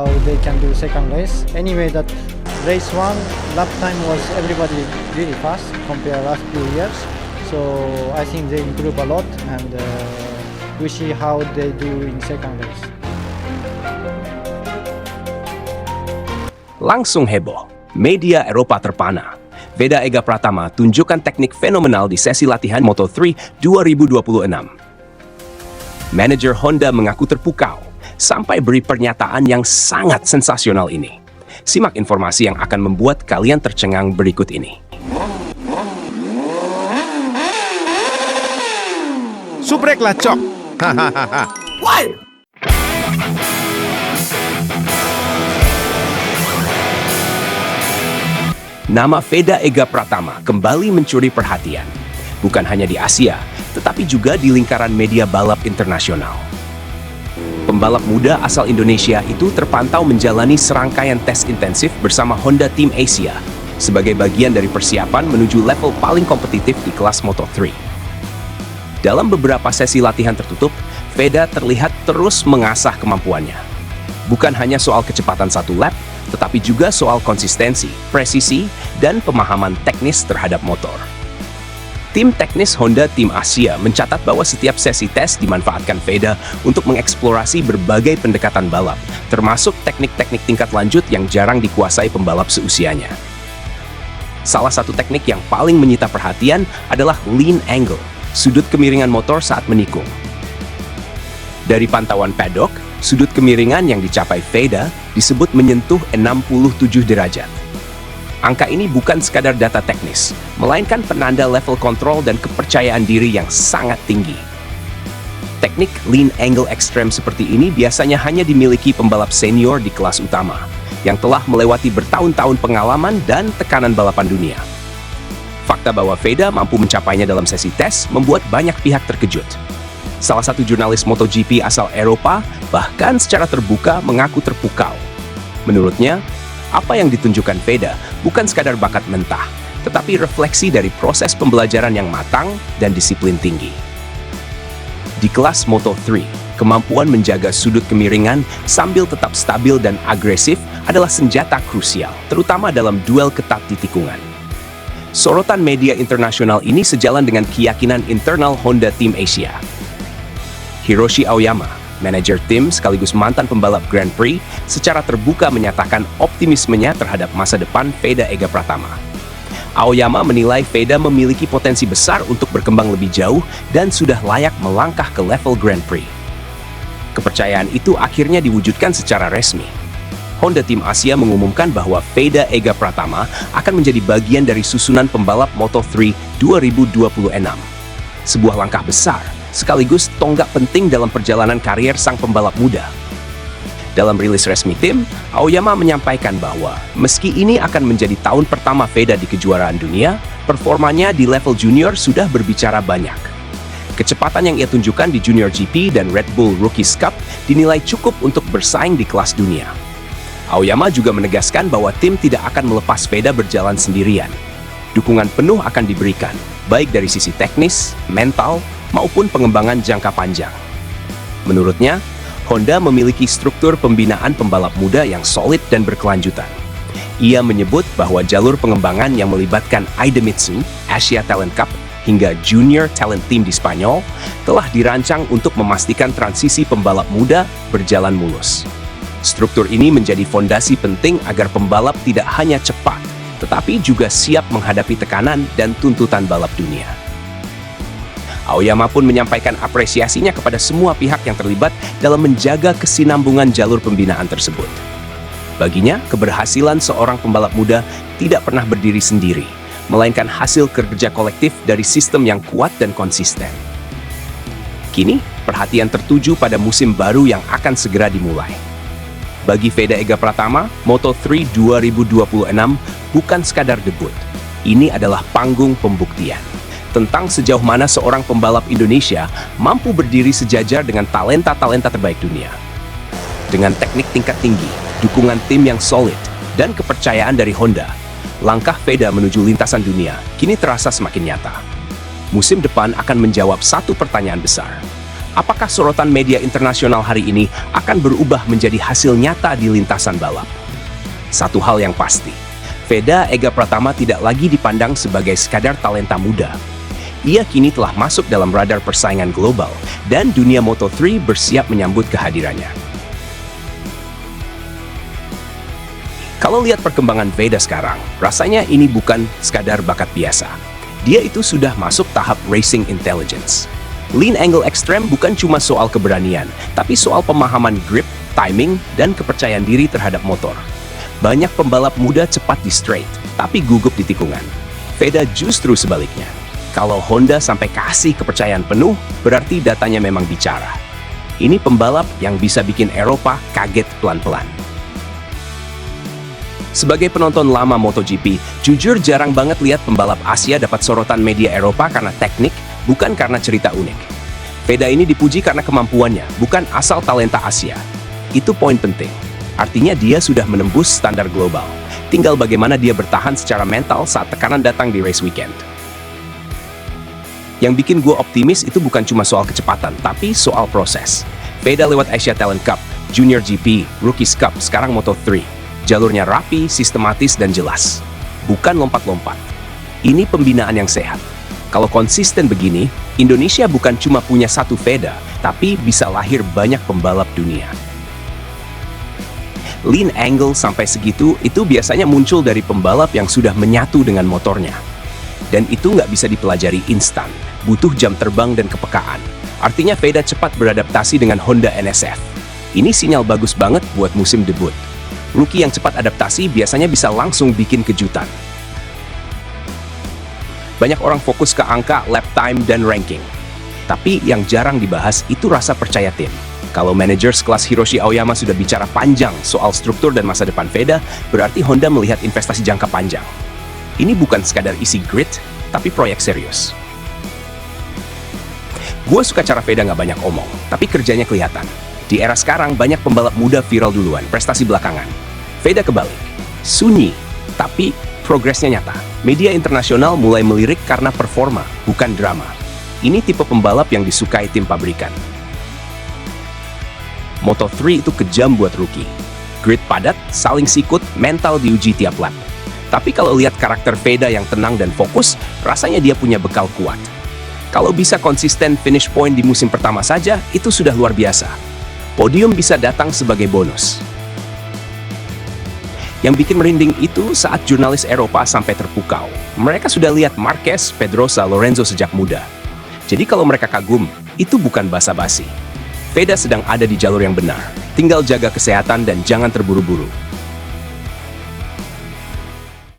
how they can do second race. Anyway, that race one lap time was everybody really fast compared last few years. So I think they improve a lot, and we see how they do in second race. Langsung heboh, media Eropa terpana. Veda Ega Pratama tunjukkan teknik fenomenal di sesi latihan Moto3 2026. Manajer Honda mengaku terpukau sampai beri pernyataan yang sangat sensasional ini. Simak informasi yang akan membuat kalian tercengang berikut ini. Subreklah cok. Hahaha. Nama Veda Ega Pratama kembali mencuri perhatian. Bukan hanya di Asia, tetapi juga di lingkaran media balap internasional. Pembalap muda asal Indonesia itu terpantau menjalani serangkaian tes intensif bersama Honda Team Asia sebagai bagian dari persiapan menuju level paling kompetitif di kelas Moto3. Dalam beberapa sesi latihan tertutup, Veda terlihat terus mengasah kemampuannya. Bukan hanya soal kecepatan satu lap, tetapi juga soal konsistensi, presisi, dan pemahaman teknis terhadap motor. Tim teknis Honda Tim Asia mencatat bahwa setiap sesi tes dimanfaatkan Veda untuk mengeksplorasi berbagai pendekatan balap, termasuk teknik-teknik tingkat lanjut yang jarang dikuasai pembalap seusianya. Salah satu teknik yang paling menyita perhatian adalah lean angle, sudut kemiringan motor saat menikung. Dari pantauan paddock, sudut kemiringan yang dicapai Veda disebut menyentuh 67 derajat. Angka ini bukan sekadar data teknis, melainkan penanda level kontrol dan kepercayaan diri yang sangat tinggi. Teknik lean angle ekstrem seperti ini biasanya hanya dimiliki pembalap senior di kelas utama, yang telah melewati bertahun-tahun pengalaman dan tekanan balapan dunia. Fakta bahwa Veda mampu mencapainya dalam sesi tes membuat banyak pihak terkejut. Salah satu jurnalis MotoGP asal Eropa bahkan secara terbuka mengaku terpukau. Menurutnya, apa yang ditunjukkan Veda bukan sekadar bakat mentah, tetapi refleksi dari proses pembelajaran yang matang dan disiplin tinggi. Di kelas Moto3, kemampuan menjaga sudut kemiringan sambil tetap stabil dan agresif adalah senjata krusial, terutama dalam duel ketat di tikungan. Sorotan media internasional ini sejalan dengan keyakinan internal Honda Team Asia. Hiroshi Aoyama, manajer tim sekaligus mantan pembalap Grand Prix, secara terbuka menyatakan optimismenya terhadap masa depan Veda Ega Pratama. Aoyama menilai Veda memiliki potensi besar untuk berkembang lebih jauh dan sudah layak melangkah ke level Grand Prix. Kepercayaan itu akhirnya diwujudkan secara resmi. Honda Team Asia mengumumkan bahwa Veda Ega Pratama akan menjadi bagian dari susunan pembalap Moto3 2026. Sebuah langkah besar, sekaligus tonggak penting dalam perjalanan karier sang pembalap muda. Dalam rilis resmi tim, Aoyama menyampaikan bahwa meski ini akan menjadi tahun pertama Veda di kejuaraan dunia, performanya di level junior sudah berbicara banyak. Kecepatan yang ia tunjukkan di Junior GP dan Red Bull Rookies Cup dinilai cukup untuk bersaing di kelas dunia. Aoyama juga menegaskan bahwa tim tidak akan melepas Veda berjalan sendirian. Dukungan penuh akan diberikan, baik dari sisi teknis, mental, maupun pengembangan jangka panjang. Menurutnya, Honda memiliki struktur pembinaan pembalap muda yang solid dan berkelanjutan. Ia menyebut bahwa jalur pengembangan yang melibatkan Idemitsu, Asia Talent Cup, hingga Junior Talent Team di Spanyol telah dirancang untuk memastikan transisi pembalap muda berjalan mulus. Struktur ini menjadi fondasi penting agar pembalap tidak hanya cepat, tetapi juga siap menghadapi tekanan dan tuntutan balap dunia. Aoyama pun menyampaikan apresiasinya kepada semua pihak yang terlibat dalam menjaga kesinambungan jalur pembinaan tersebut. Baginya, keberhasilan seorang pembalap muda tidak pernah berdiri sendiri, melainkan hasil kerja kolektif dari sistem yang kuat dan konsisten. Kini, perhatian tertuju pada musim baru yang akan segera dimulai. Bagi Veda Ega Pratama, Moto3 2026 bukan sekadar debut. Ini adalah panggung pembuktian tentang sejauh mana seorang pembalap Indonesia mampu berdiri sejajar dengan talenta-talenta terbaik dunia. Dengan teknik tingkat tinggi, dukungan tim yang solid, dan kepercayaan dari Honda, langkah Veda menuju lintasan dunia kini terasa semakin nyata. Musim depan akan menjawab satu pertanyaan besar. Apakah sorotan media internasional hari ini akan berubah menjadi hasil nyata di lintasan balap? Satu hal yang pasti, Veda Ega Pratama tidak lagi dipandang sebagai sekadar talenta muda. Ia kini telah masuk dalam radar persaingan global dan dunia Moto3 bersiap menyambut kehadirannya. Kalau lihat perkembangan Veda sekarang, rasanya ini bukan sekadar bakat biasa. Dia itu sudah masuk tahap racing intelligence. Lean angle extreme bukan cuma soal keberanian, tapi soal pemahaman grip, timing, dan kepercayaan diri terhadap motor. Banyak pembalap muda cepat di straight, tapi gugup di tikungan. Veda justru sebaliknya. Kalau Honda sampai kasih kepercayaan penuh, berarti datanya memang bicara. Ini pembalap yang bisa bikin Eropa kaget pelan-pelan. Sebagai penonton lama MotoGP, jujur jarang banget lihat pembalap Asia dapat sorotan media Eropa karena teknik, bukan karena cerita unik. Veda ini dipuji karena kemampuannya, bukan asal talenta Asia. Itu poin penting. Artinya dia sudah menembus standar global. Tinggal bagaimana dia bertahan secara mental saat tekanan datang di race weekend. Yang bikin gue optimis itu bukan cuma soal kecepatan, tapi soal proses. Veda lewat Asia Talent Cup, Junior GP, Rookies Cup, sekarang Moto3. Jalurnya rapi, sistematis, dan jelas. Bukan lompat-lompat. Ini pembinaan yang sehat. Kalau konsisten begini, Indonesia bukan cuma punya satu Veda, tapi bisa lahir banyak pembalap dunia. Lean angle sampai segitu itu biasanya muncul dari pembalap yang sudah menyatu dengan motornya. Dan itu nggak bisa dipelajari instan, butuh jam terbang dan kepekaan. Artinya Veda cepat beradaptasi dengan Honda NSF. Ini sinyal bagus banget buat musim debut. Rookie yang cepat adaptasi biasanya bisa langsung bikin kejutan. Banyak orang fokus ke angka, lap time, dan ranking. Tapi yang jarang dibahas itu rasa percaya tim. Kalau manajer sekelas Hiroshi Aoyama sudah bicara panjang soal struktur dan masa depan Veda, berarti Honda melihat investasi jangka panjang. Ini bukan sekadar isi grid, tapi proyek serius. Gue suka cara Veda nggak banyak omong, tapi kerjanya kelihatan. Di era sekarang, banyak pembalap muda viral duluan, prestasi belakangan. Veda kebalik. Sunyi, tapi progresnya nyata. Media internasional mulai melirik karena performa, bukan drama. Ini tipe pembalap yang disukai tim pabrikan. Moto3 itu kejam buat rookie. Grid padat, saling sikut, mental diuji tiap lap. Tapi kalau lihat karakter Veda yang tenang dan fokus, rasanya dia punya bekal kuat. Kalau bisa konsisten finish point di musim pertama saja, itu sudah luar biasa. Podium bisa datang sebagai bonus. Yang bikin merinding itu saat jurnalis Eropa sampai terpukau. Mereka sudah lihat Marquez, Pedrosa, Lorenzo sejak muda. Jadi kalau mereka kagum, itu bukan basa-basi. Veda sedang ada di jalur yang benar. Tinggal jaga kesehatan dan jangan terburu-buru.